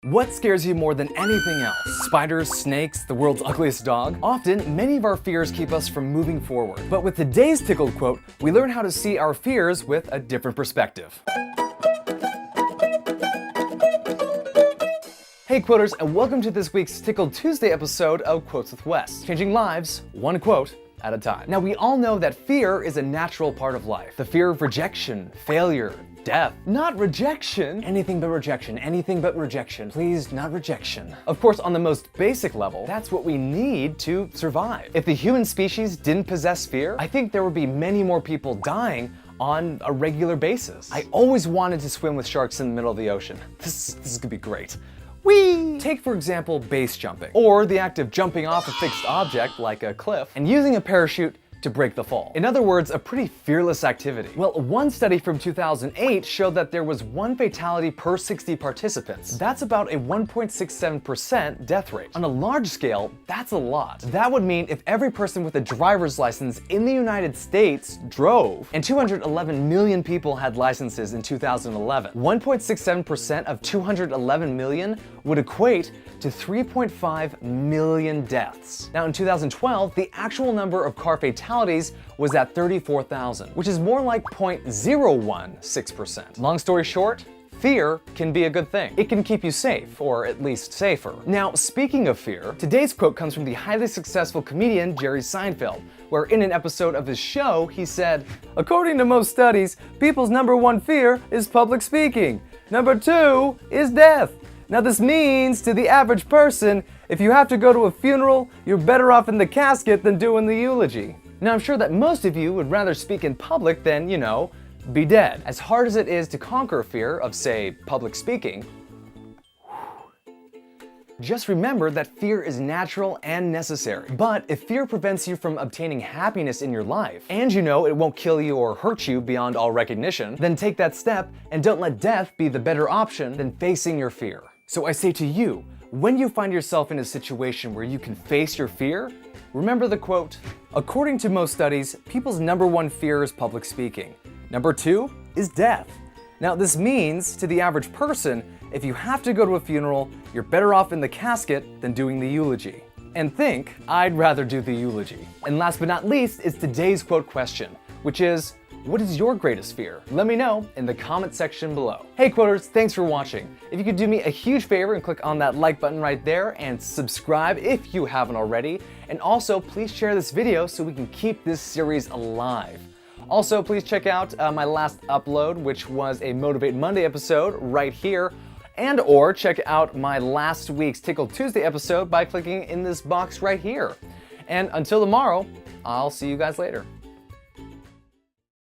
What scares you more than anything else? Spiders, snakes, the world's ugliest dog? Often, many of our fears keep us from moving forward. But with today's Tickled quote, we learn how to see our fears with a different perspective. Hey quoters, and welcome to this week's Tickled Tuesday episode of Quotes with Wes, changing lives one quote at a time. Now, we all know that fear is a natural part of life. The fear of rejection, failure, death. Not rejection. Anything but rejection. Anything but rejection. Please, not rejection. Of course, on the most basic level, that's what we need to survive. If the human species didn't possess fear, I think there would be many more people dying on a regular basis. I always wanted to swim with sharks in the middle of the ocean. This is gonna be great. Whee! Take, for example, base jumping, or the act of jumping off a fixed object like a cliff and using a parachute to break the fall. In other words, a pretty fearless activity. Well, one study from 2008 showed that there was one fatality per 60 participants. That's about a 1.67% death rate. On a large scale, that's a lot. That would mean if every person with a driver's license in the United States drove, and 211 million people had licenses in 2011, 1.67% of 211 million would equate to 3.5 million deaths. Now, in 2012, the actual number of car fatalities was at 34,000, which is more like 0.016%. Long story short, fear can be a good thing. It can keep you safe, or at least safer. Now, speaking of fear, today's quote comes from the highly successful comedian Jerry Seinfeld, where in an episode of his show, he said, "According to most studies, people's number one fear is public speaking. Number two is death. Now this means to the average person, if you have to go to a funeral, you're better off in the casket than doing the eulogy." Now I'm sure that most of you would rather speak in public than, be dead. As hard as it is to conquer fear of, say, public speaking, just remember that fear is natural and necessary. But if fear prevents you from obtaining happiness in your life, and you know it won't kill you or hurt you beyond all recognition, then take that step and don't let death be the better option than facing your fear. So I say to you, when you find yourself in a situation where you can face your fear, remember the quote, "According to most studies, people's number one fear is public speaking. Number two is death. Now this means to the average person, if you have to go to a funeral, you're better off in the casket than doing the eulogy." And think, I'd rather do the eulogy. And last but not least is today's quote question, which is, what is your greatest fear? Let me know in the comment section below. Hey quoters, thanks for watching. If you could do me a huge favor and click on that like button right there and subscribe if you haven't already. And also please share this video so we can keep this series alive. Also, please check out my last upload, which was a Motivate Monday episode right here. And or check out my last week's Tickled Tuesday episode by clicking in this box right here. And until tomorrow, I'll see you guys later.